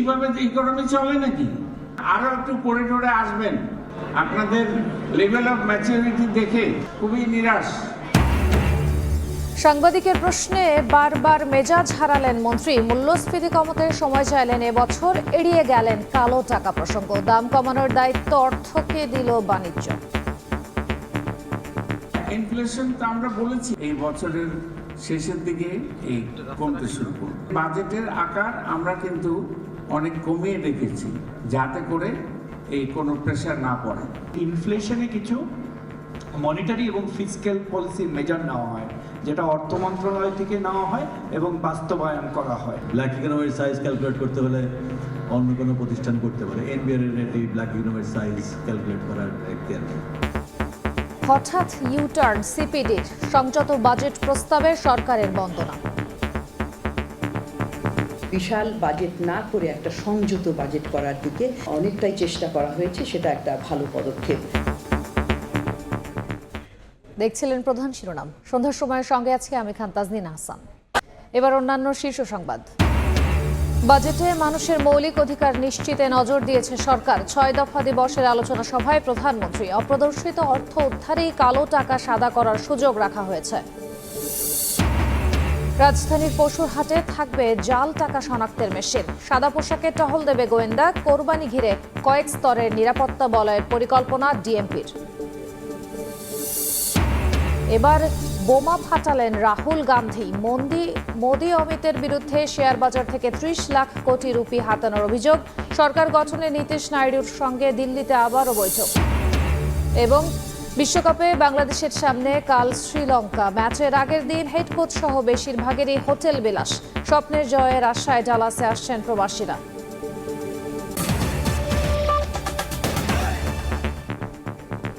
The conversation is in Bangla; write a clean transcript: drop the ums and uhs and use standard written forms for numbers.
এইভাবে ইকোনমি চলে নাকি? আরো একটু করিডোরে আসবেন, আপনাদের লেভেল অফ ম্যাচুরিটি দেখে খুবই নিরাশ। সাংবাদিকের প্রশ্নে বারবার মেজাজ হারালেন মন্ত্রী। মূল্যস্ফীতি কমাতে সময় চাইলেন, এবছর এড়িয়ে গেলেন কালো টাকা প্রসঙ্গ। দাম কমানোর দায়িত্ব অর্থকে দিল বাণিজ্য। ইনফ্লেশন তো আমরা বলেছি এই বছরের শেষের দিকে এই কমতে শুরু করবে। বাজেটের আকার আমরা কিন্তু অনেক কমিয়ে রেখেছি, যাতে করে এই কোনো প্রেশার না পড়ে। ইনফ্লেশনে কিছু মনিটারি এবং ফিসক্যাল পলিসির মেজার নেওয়া হয়, যেটা অর্থ মন্ত্রণালয় থেকে নেওয়া হয় এবং বাস্তবায়ন করা হয়। ব্ল্যাক ইকোনমির সাইজ ক্যালকুলেট করতে হলে অন্য কোনো প্রতিষ্ঠান করতে পারে। এনবিআর এর এই ব্ল্যাক ইকোনমির সাইজ ক্যালকুলেট করার এখতিয়ার নেই। হঠাৎ ইউটার্ন সিপিডির, সংযত বাজেট প্রস্তাবে সরকারের বন্দনা। বিশাল বাজেট না করে একটা সংযত বাজেট করার দিকে অনেকটাই চেষ্টা করা হয়েছে, সেটা একটা ভালো পদক্ষেপ। দেখছিলেন প্রধান শিরোনাম। সন্ধ্যার সময়ের সঙ্গে আজকে আমি খান তাজনীন আহসান। এবার অন্যান্য শীর্ষ সংবাদ। বাজেটে মানুষের মৌলিক অধিকার নিশ্চিতে নজর দিয়েছে সরকার। 6 দফা দিবসের আলোচনা সভায় প্রধানমন্ত্রী। অপ্রদর্শিত অর্থ উদ্ধারেই কালো টাকা সাদা করার সুযোগ রাখা হয়েছে। রাজধানীর পশুর হাটে থাকবে জাল টাকা শনাক্তের মেশিন। সাদা পোশাকে টহল দেবে গোয়েন্দা। কোরবানি ঘিরে কয়েক স্তরের নিরাপত্তা বলয়ের পরিকল্পনা ডিএমপির। এবার বোমা ফাটালেন রাহুল গান্ধী। মোদি অমিতের বিরুদ্ধে শেয়ার বাজার থেকে 30 লাখ কোটি রুপি হাতানোর অভিযোগ। সরকার গঠনে নীতিশ নাইডুর সঙ্গে দিল্লিতে আবারও বৈঠক। এবং বিশ্বকাপে বাংলাদেশের সামনে কাল শ্রীলঙ্কা। ম্যাচের আগের দিন হেড কোচ সহ বেশিরভাগেরই হোটেল বিলাস। স্বপ্নের জয়ের আশায় ডালাসে আসছেন প্রবাসীরা।